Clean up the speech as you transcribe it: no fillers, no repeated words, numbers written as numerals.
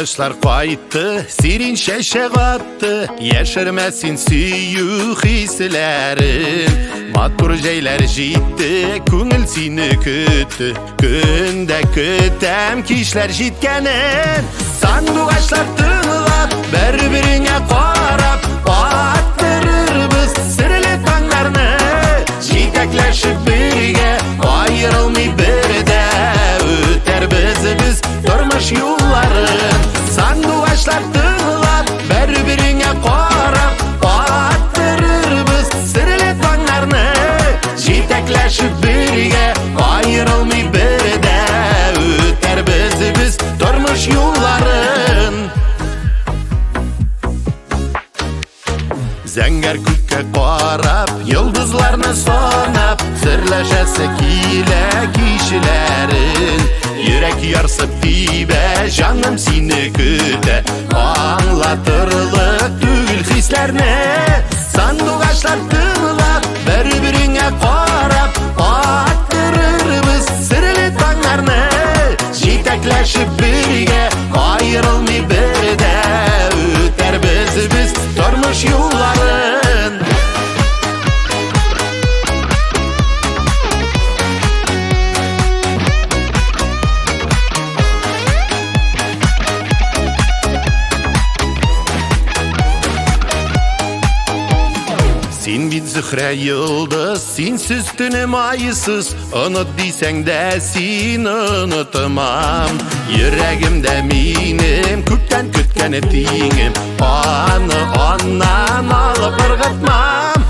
Sandugachlar qaytdı, sirin şeşe qattı. Yaşırmasın süyü hislerin. Matur jeyler jitdi, көңіл seni küttü. Günde kütem kişler jitkenin. Sandugachlar tığlap, bir-birine qarap attırır biz sirli tanglarını. Jitekleşip birge, ayrılmay birde öter biz durmuş yolların. Sandugachlar tığlap, bir-birine qarap attırır biz sirli tanglarını. Jitekleşip birge, ayrılmay birde öter biz durmuş yolların. Zəngər күккə qarab, yıldızlarını sanab, sirləşəsə kilə kişilərin. Yürək yarsıb dibə, canım seni kütə, anlatırlıq tügül hislərini. Sandugachlar tığlap, bir-birine qarab attırır biz sirli tanglarını. Jitekleşip birge, ayrılmay birde öter biz durmuş yolların. Sen bir zühre yıldız, sensiz tünüm ayısız. Unut deysen de seni unutmam. Yüreğimde benim kökten kütken ettiğim. Onu ondan alıp ırgıtmam.